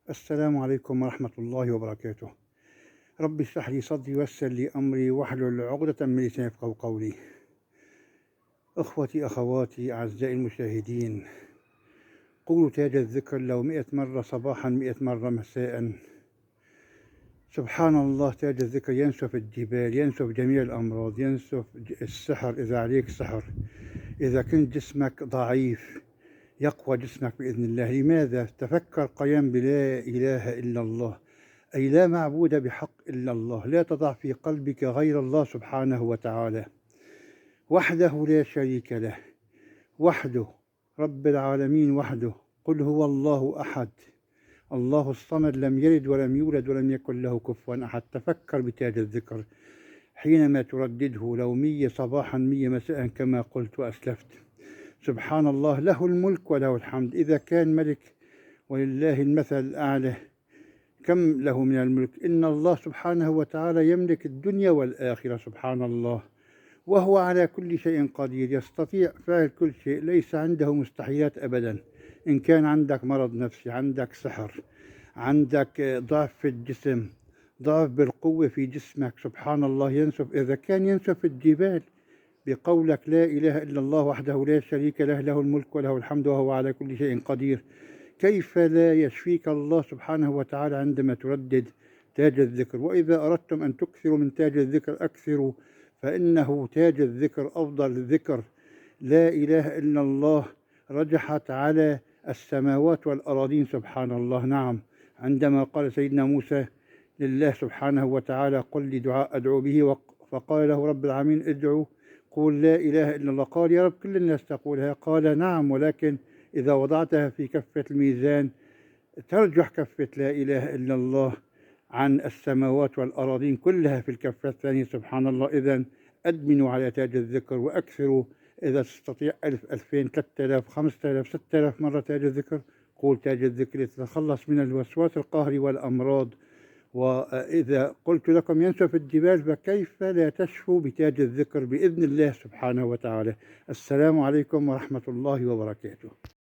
السلام عليكم ورحمة الله وبركاته. رب اشرح لي صدري ويسر لي أمري واحلل عقدة من لساني يفقهوا قولي. أخوتي أخواتي أعزائي المشاهدين، قولوا تاج الذكر لو 100 مرة صباحا 100 مرة مساء. سبحان الله، تاج الذكر ينسف الجبال، ينسف جميع الأمراض، ينسف السحر إذا عليك سحر، إذا كنت جسمك ضعيف يقوى جسمك بإذن الله. لماذا؟ تفكر قيام بلا إله إلا الله، أي لا معبود بحق إلا الله، لا تضع في قلبك غير الله سبحانه وتعالى، وحده لا شريك له، وحده رب العالمين، وحده. قل هو الله أحد الله الصمد، لم يلد ولم يولد ولم يكن له كفوا أحد. تفكر بتاج الذكر حينما تردده، لو 100 صباحا 100 مساء كما قلت وأسلفت. سبحان الله، له الملك وله الحمد. إذا كان ملك ولله المثل الأعلى، كم له من الملك؟ إن الله سبحانه وتعالى يملك الدنيا والآخرة سبحان الله، وهو على كل شيء قدير، يستطيع فعل كل شيء، ليس عنده مستحيلات أبدا. إن كان عندك مرض نفسي، عندك سحر، عندك ضعف في الجسم، ضعف بالقوة في جسمك، سبحان الله ينسف. إذا كان ينسف الجبال بقولك لا إله إلا الله وحده لا شريك له، له الملك وله الحمد وهو على كل شيء قدير، كيف لا يشفيك الله سبحانه وتعالى عندما تردد تاج الذكر؟ وإذا أردتم أن تكثروا من تاج الذكر أكثروا، فإنه تاج الذكر أفضل الذكر. لا إله إلا الله رجحت على السماوات والأراضين سبحان الله. نعم، عندما قال سيدنا موسى لله سبحانه وتعالى قل لي دعاء أدعو به، فقال له رب العالمين ادعو قول لا إله إلا الله. قال يا رب كل الناس تقولها، قال نعم، ولكن إذا وضعتها في كفة الميزان ترجح كفة لا إله إلا الله عن السماوات والأراضين كلها في الكفة الثانية سبحان الله. إذن أدمنوا على تاج الذكر وأكثروا، إذا تستطيع 1000 2000 3000 5000 6000 مرة تاج الذكر. قول تاج الذكر لتتخلص من الوسواس القهري والأمراض. وإذا قلت لكم ينسف الجبال، فكيف لا تشفوا بتاج الذكر بإذن الله سبحانه وتعالى. السلام عليكم ورحمة الله وبركاته.